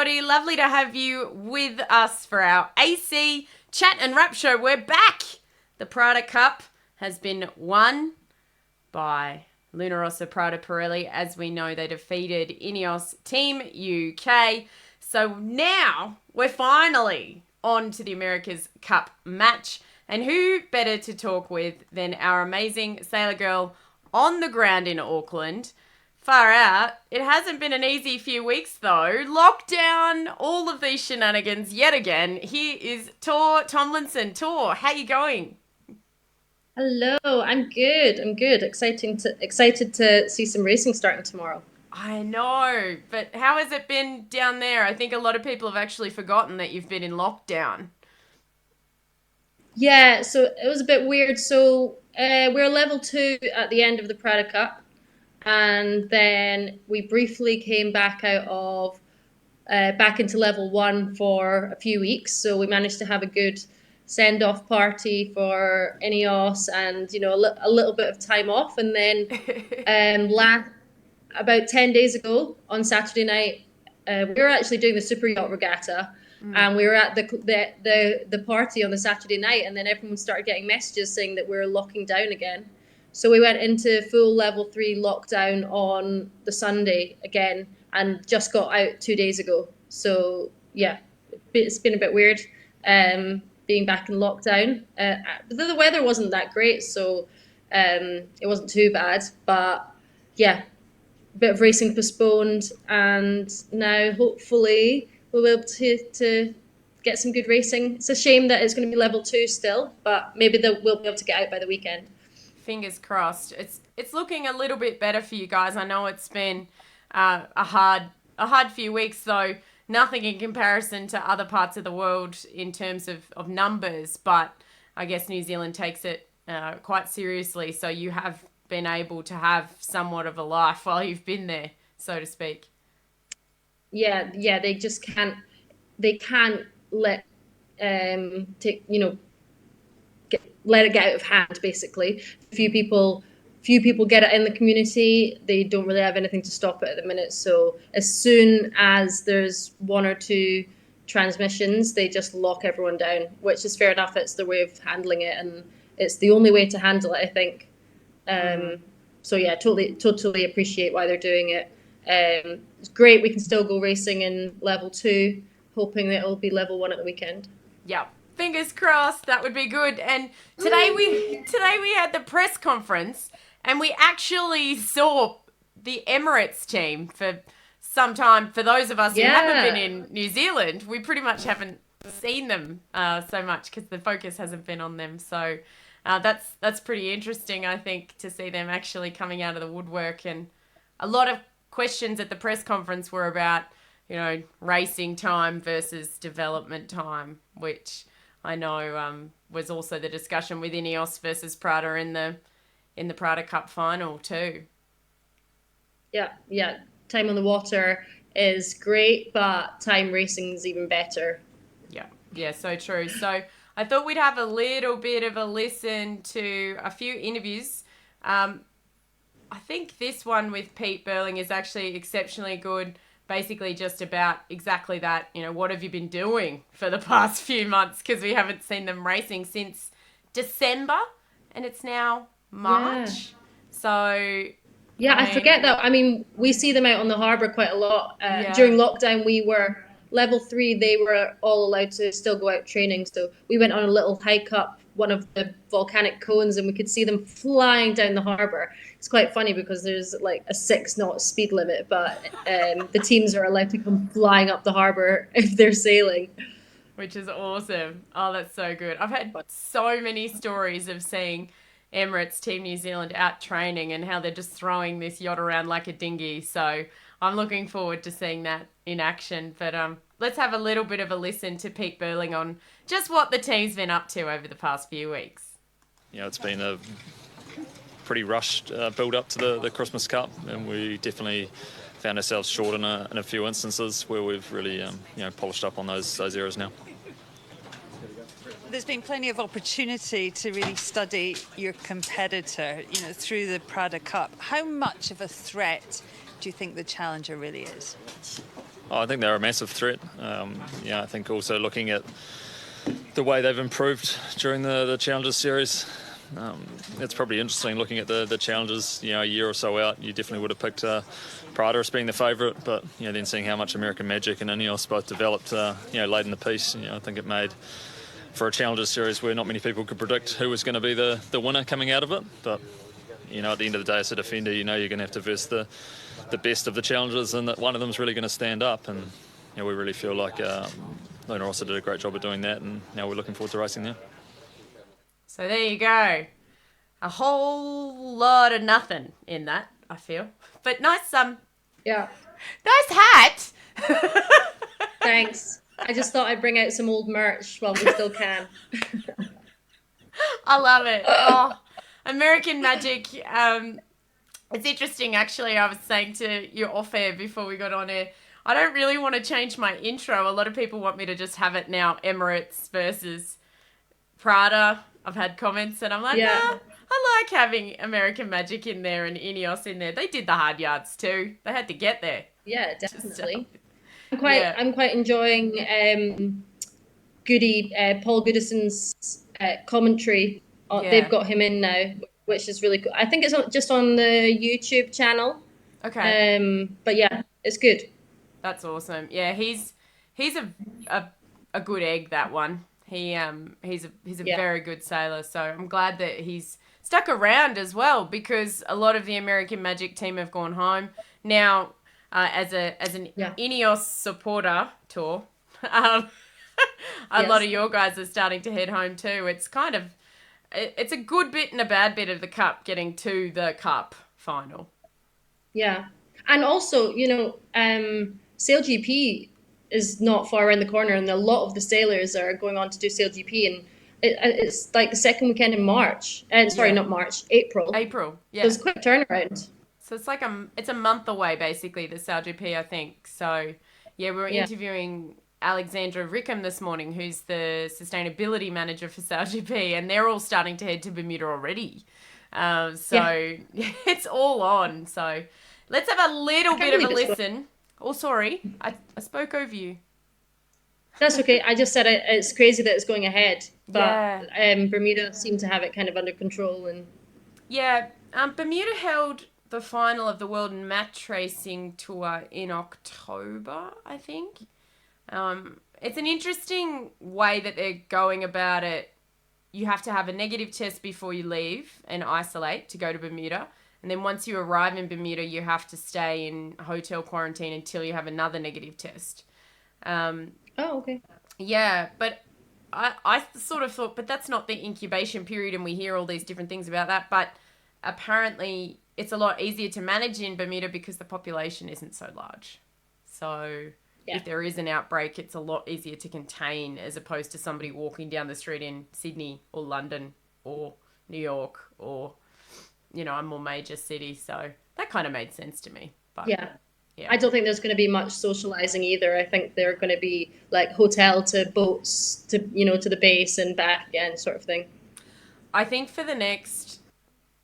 everybody. Lovely to have you with us for our AC Chat and Rap Show. We're back. The Prada Cup has been won by Luna Rossa Prada Pirelli. As we know, they defeated Ineos Team UK. So now we're finally on to the America's Cup match. And who better to talk with than our amazing sailor girl on the ground in Auckland? Far out. It hasn't been an easy few weeks though. Lockdown, all of these shenanigans yet again. Here is Tor Tomlinson. Tor, how you going? Hello, I'm good. Excited to see some racing starting tomorrow. I know, but how has it been down there? I think a lot of people have actually forgotten that you've been in lockdown. Yeah, so it was a bit weird. So we're level 2 at the end of the Prada Cup, and then we briefly came back into level 1 for a few weeks. So we managed to have a good send-off party for Ineos, and a little bit of time off, and then about 10 days ago on Saturday night, we were actually doing the super yacht regatta, and we were at the party on the Saturday night, and then everyone started getting messages saying that we were locking down again. So we went into full level 3 lockdown on the Sunday again, and just got out 2 days ago. So yeah, it's been a bit weird being back in lockdown. The weather wasn't that great, so it wasn't too bad. But yeah, a bit of racing postponed, and now hopefully we'll be able to get some good racing. It's a shame that it's going to be level 2 still, but maybe we'll be able to get out by the weekend. Fingers crossed. It's looking a little bit better for you guys. I know it's been a hard few weeks though. Nothing in comparison to other parts of the world in terms of numbers, but I guess New Zealand takes it quite seriously. So you have been able to have somewhat of a life while you've been there, so to speak. Yeah, they just can't. They can't let let it get out of hand. Basically, few people get it in the community. They don't really have anything to stop it at the minute. So as soon as there's 1 or 2 transmissions, they just lock everyone down, which is fair enough. It's their way of handling it, and it's the only way to handle it, I think. So yeah, totally appreciate why they're doing it. It's great. We can still go racing in level 2, hoping that it'll be level 1 at the weekend. Yeah, fingers crossed. That would be good. And today we had the press conference, and we actually saw the Emirates team for some time. For those of us who haven't been in New Zealand, we pretty much haven't seen them so much because the focus hasn't been on them. So that's pretty interesting, I think, to see them actually coming out of the woodwork. And a lot of questions at the press conference were about, racing time versus development time, which I know was also the discussion with Ineos versus Prada in the Prada Cup final too. Yeah. Time on the water is great, but time racing is even better. Yeah, so true. So I thought we'd have a little bit of a listen to a few interviews. I think this one with Pete Burling is actually exceptionally good. Basically just about exactly that, what have you been doing for the past few months? Because we haven't seen them racing since December, and it's now March. Yeah. So Yeah, I forget that. I mean, we see them out on the harbour quite a lot. Yeah. During lockdown, we were level 3. They were all allowed to still go out training. So we went on a little hike up one of the volcanic cones, and we could see them flying down the harbour. It's quite funny because there's like a 6-knot speed limit, but the teams are allowed to come flying up the harbour if they're sailing. Which is awesome. Oh, that's so good. I've had so many stories of seeing Emirates Team New Zealand out training and how they're just throwing this yacht around like a dinghy. So I'm looking forward to seeing that in action. But let's have a little bit of a listen to Pete Burling on just what the team's been up to over the past few weeks. It's been a pretty rushed build up to the Christmas Cup, and we definitely found ourselves short in a few instances where we've really polished up on those areas now. There's been plenty of opportunity to really study your competitor, through the Prada Cup. How much of a threat do you think the Challenger really is? I think they're a massive threat. I think also looking at the way they've improved during the Challengers series, it's probably interesting looking at the Challengers, a year or so out. You definitely would have picked Prada as being the favourite, but then seeing how much American Magic and Ineos both developed, late in the piece, I think it made for a Challengers series where not many people could predict who was going to be the winner coming out of it. But at the end of the day, as a defender, you're going to have to verse the best of the Challengers, and that one of them is really going to stand up. And we really feel like Luna Rossa did a great job of doing that, and now we're looking forward to racing there. So there you go. A whole lot of nothing in that, I feel. But nice Yeah. nice hat. Thanks. I just thought I'd bring out some old merch while we still can. I love it. Oh, American Magic. It's interesting, actually. I was saying to you off air before we got on air, I don't really want to change my intro. A lot of people want me to just have it now, Emirates versus Prada. I've had comments, and I'm like, nah, I like having American Magic in there and Ineos in there. They did the hard yards too. They had to get there. Yeah, definitely. So, I'm quite enjoying Paul Goodison's commentary. They've got him in now, which is really cool. I think it's just on the YouTube channel. Okay. But yeah, it's good. That's awesome. Yeah, he's a good egg, that one. He's a very good sailor, so I'm glad that he's stuck around as well, because a lot of the American Magic team have gone home. Now, as an Ineos supporter, a lot of your guys are starting to head home too. It's it's a good bit and a bad bit of the cup getting to the cup final. Yeah. And also, Sail GP is not far around the corner, and a lot of the sailors are going on to do Sail GP, and it's like the second weekend in March. Not March, April. April, yeah. So it's quite a turnaround. So it's like it's a month away, basically, the Sail GP, I think. So, we were interviewing Alexandra Rickham this morning, who's the sustainability manager for Sail GP, and they're all starting to head to Bermuda already. It's all on. So let's have a little bit of a listen. Oh, sorry, I spoke over you. That's okay. I just said it's crazy that it's going ahead, but Bermuda seemed to have it kind of under control. And Bermuda held the final of the World Match Racing Tour in October, I think. It's an interesting way that they're going about it. You have to have a negative test before you leave and isolate to go to Bermuda. And then once you arrive in Bermuda, you have to stay in hotel quarantine until you have another negative test. Okay. Yeah, but I sort of thought, but that's not the incubation period, and we hear all these different things about that. But apparently it's a lot easier to manage in Bermuda because the population isn't so large. So if there is an outbreak, it's a lot easier to contain as opposed to somebody walking down the street in Sydney or London or New York or, a more major city. So that kind of made sense to me. But yeah. I don't think there's going to be much socializing either. I think they're going to be like hotel to boats to, to the base and back again sort of thing. I think for the next,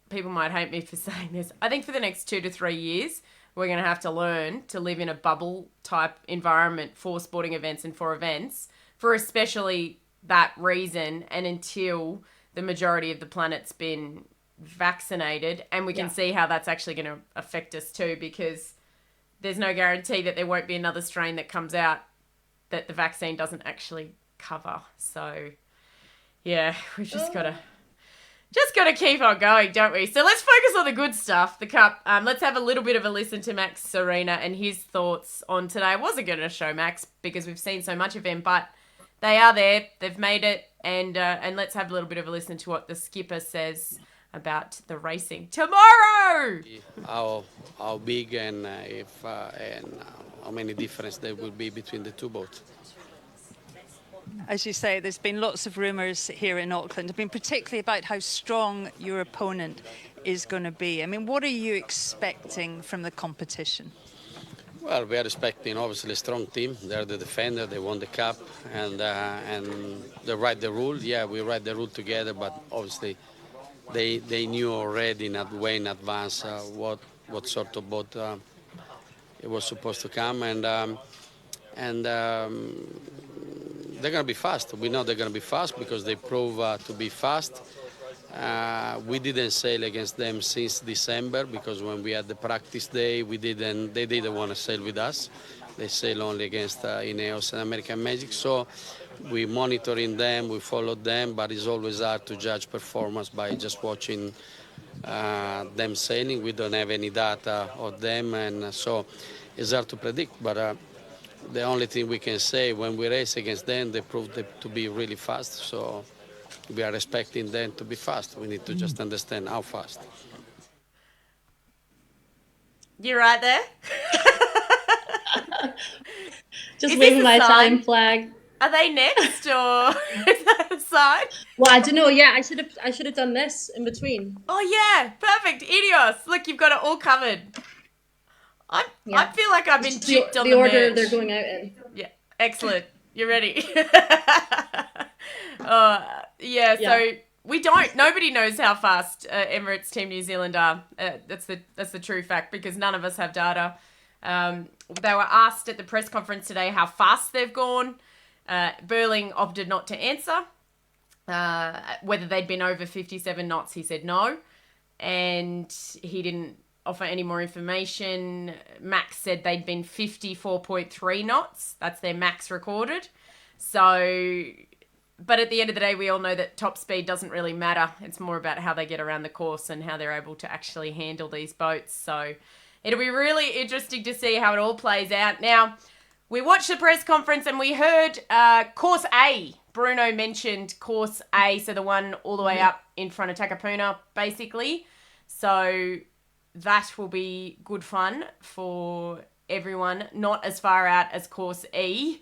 people might hate me for saying this, I think for the next 2 to 3 years, we're going to have to learn to live in a bubble type environment for sporting events and for events, for especially that reason, and until the majority of the planet's been vaccinated, and we can see how that's actually going to affect us too, because there's no guarantee that there won't be another strain that comes out that the vaccine doesn't actually cover. So we've just got to keep on going, don't we? So let's focus on the good stuff, the Cup. Let's have a little bit of a listen to Max Serena and his thoughts on today. I wasn't going to show Max because we've seen so much of him, but they are there. They've made it, and let's have a little bit of a listen to what the skipper says about the racing tomorrow. How big and how many difference there will be between the two boats. As you say, there's been lots of rumours here in Auckland, particularly about how strong your opponent is going to be. What are you expecting from the competition? Well, we are expecting obviously a strong team. They're the defender, they won the cup, and they write the rule. Yeah, we write the rule together, but obviously they knew already way in advance what sort of boat it was supposed to come, and and they're going to be fast. We know they're going to be fast because they prove to be fast. We didn't sail against them since December because when we had the practice day, they didn't want to sail with us. They sail only against Ineos and American Magic. So we monitoring them, we followed them, but it's always hard to judge performance by just watching them sailing. We don't have any data of them, and so it's hard to predict. But the only thing we can say, when we race against them, they proved to be really fast. So we are expecting them to be fast. We need to just understand how fast. You right there? Just Is waving this a my sign? Italian flag. Are they next, or is that a sign? Well, I don't know. Yeah, I should have done this in between. Oh yeah, perfect. Ineos. Look, you've got it all covered. I feel like I've been Just chipped on the the order merch. they're going out in. Yeah, excellent. You're ready. So nobody knows how fast Emirates Team New Zealand are. That's the true fact, because none of us have data. They were asked at the press conference today how fast they've gone. Burling opted not to answer. Whether they'd been over 57 knots, he said no. And he didn't offer any more information. Max said they'd been 54.3 knots. That's their max recorded. So, but at the end of the day, we all know that top speed doesn't really matter. It's more about how they get around the course and how they're able to actually handle these boats. So it'll be really interesting to see how it all plays out. Now, we watched the press conference and we heard Course A. Bruno mentioned Course A, so the one all the way up in front of Takapuna, basically. So that will be good fun for everyone. Not as far out as Course E.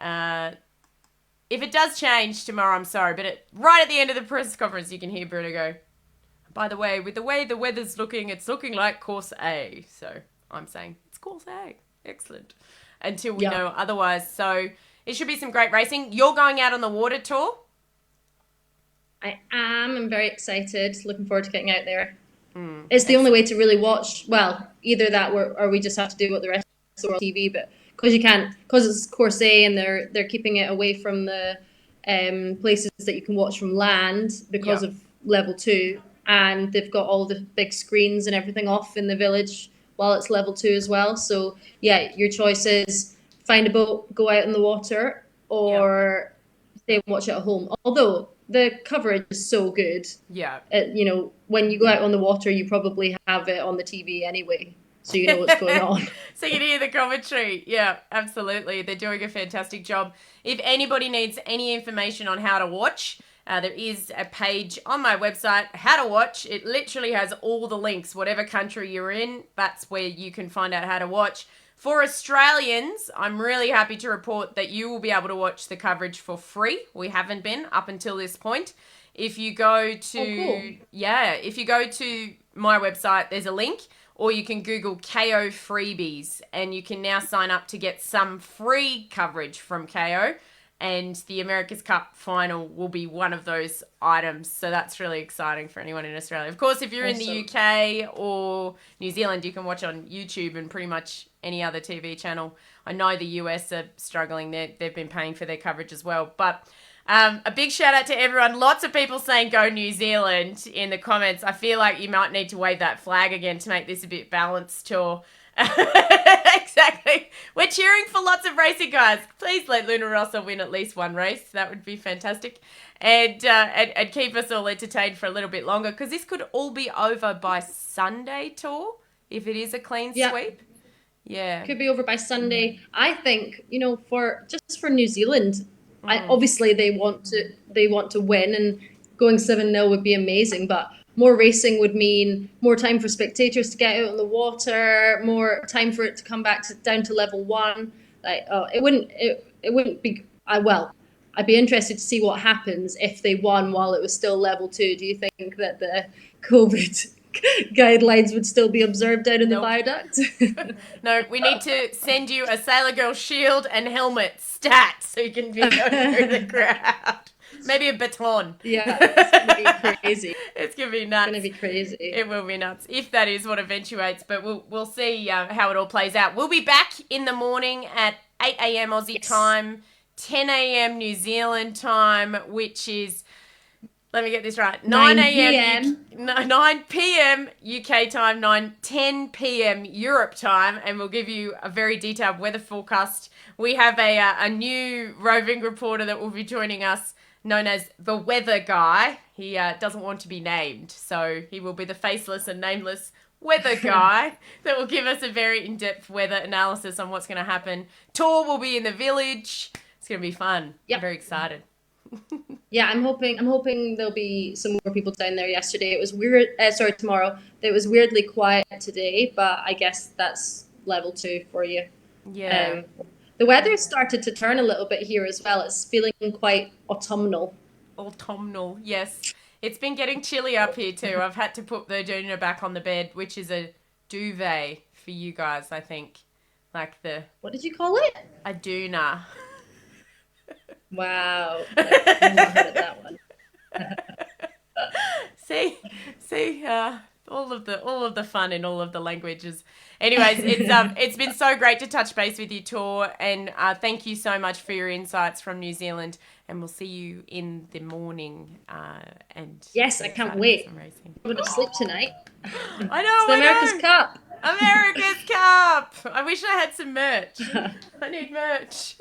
If it does change tomorrow, I'm sorry, but right at the end of the press conference, you can hear Bruno go, by the way, with the way the weather's looking, it's looking like Course A. So I'm saying it's Course A. Excellent. Until we know otherwise. So it should be some great racing. You're going out on the water tour? I am. I'm very excited. Looking forward to getting out there. It's the only way to really watch. Well, either that or we just have to do what the rest of the world TV. But because you can't, because it's Course A and they're keeping it away from the places that you can watch from land because of level 2, and they've got all the big screens and everything off in the village while it's level 2 as well. So yeah, your choice is find a boat, go out in the water, or stay and watch it at home. Although the coverage is so good. Yeah. When you go out on the water, you probably have it on the TV anyway, so you know what's going on. So you can hear the commentary. Yeah, absolutely. They're doing a fantastic job. If anybody needs any information on how to watch, there is a page on my website, How to Watch. It literally has all the links. Whatever country you're in, that's where you can find out how to watch. For Australians, I'm really happy to report that you will be able to watch the coverage for free. We haven't been up until this point. If you go to, if you go to my website, there's a link, or you can Google KO freebies, and you can now sign up to get some free coverage from KO. And the America's Cup final will be one of those items. So that's really exciting for anyone in Australia. Of course, if you're in the UK or New Zealand, you can watch on YouTube and pretty much any other TV channel. I know the US are struggling. They've been paying for their coverage as well. But a big shout out to everyone. Lots of people saying go New Zealand in the comments. I feel like you might need to wave that flag again to make this a bit balanced tour. Exactly. We're cheering for lots of racing, guys. Please let Luna Rossa win at least one race. That would be fantastic. And keep us all entertained for a little bit longer, because this could all be over by Sunday tour if it is a clean sweep. Yeah. Could be over by Sunday. I think, for New Zealand, obviously they want to win, and going 7-0 would be amazing, but more racing would mean more time for spectators to get out on the water, more time for it to come back down to level 1. It wouldn't be. I'd be interested to see what happens if they won while it was still level 2. Do you think that the COVID guidelines would still be observed out in the viaduct? No, we need to send you a Sailor Girl shield and helmet stat so you can go through the crowd. Maybe a baton. Yeah, it's going to be crazy. It's going to be nuts. It's going to be crazy. It will be nuts, if that is what eventuates. But we'll see how it all plays out. We'll be back in the morning at 8 a.m. Aussie Yes. time, 10 a.m. New Zealand time, which is, let me get this right, 9 a.m. 9 p.m. UK time, 10 p.m. Europe time, and we'll give you a very detailed weather forecast. We have a new roving reporter that will be joining us, known as the Weather Guy. He doesn't want to be named, so he will be the faceless and nameless weather guy that will give us a very in-depth weather analysis on what's going to happen. Tor will be in the village. It's going to be fun. Yep. I'm very excited. Yeah, I'm hoping there'll be some more people down there yesterday. It was weird. Tomorrow. It was weirdly quiet today, but I guess that's level 2 for you. Yeah. The weather started to turn a little bit here as well. It's feeling quite autumnal. Autumnal, yes. It's been getting chilly up here too. I've had to put the doona back on the bed, which is a duvet for you guys, I think. Like What did you call it? a doona. Wow. I've not heard of that one. See, all of the fun in all of the languages. Anyways, it's been so great to touch base with you, Tor, and thank you so much for your insights from New Zealand. And we'll see you in the morning. And Yes, I can't wait. some racing. I'm going to sleep tonight. I know. It's the America's Cup. America's Cup. I wish I had some merch. I need merch.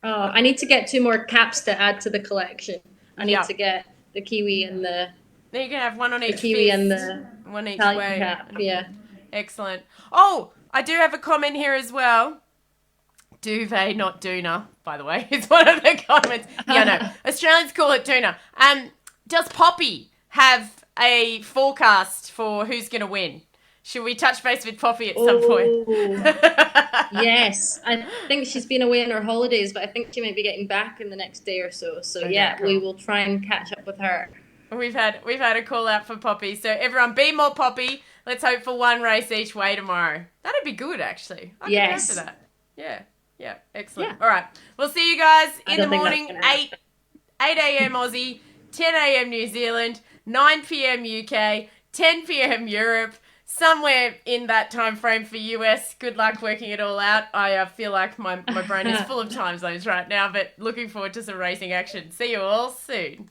Oh, I need to get 2 more caps to add to the collection. I need Yeah. to get the kiwi and the Then you can have one on each kiwi fist. and the One each Italian way. cap. Yeah. Excellent. Oh, I do have a comment here as well. Duvet, not doona, by the way. It's one of the comments. Yeah, no. Australians call it doona. Does Poppy have a forecast for who's going to win? Should we touch base with Poppy at some point? Yes. I think she's been away on her holidays, but I think she might be getting back in the next day or so. So Okay, yeah, cool. we will try and catch up with her. We've had a call out for Poppy. So everyone, be more Poppy. Let's hope for one race each way tomorrow. That'd be good, actually. I could Yes. go for that. Yeah, excellent. Yeah. All right, we'll see you guys I in the don't think that's morning, gonna happen. 8 a.m. Aussie, 10 a.m. New Zealand, 9 p.m. UK, 10 p.m. Europe, somewhere in that time frame for US. Good luck working it all out. I feel like my brain is full of time zones right now, but looking forward to some racing action. See you all soon.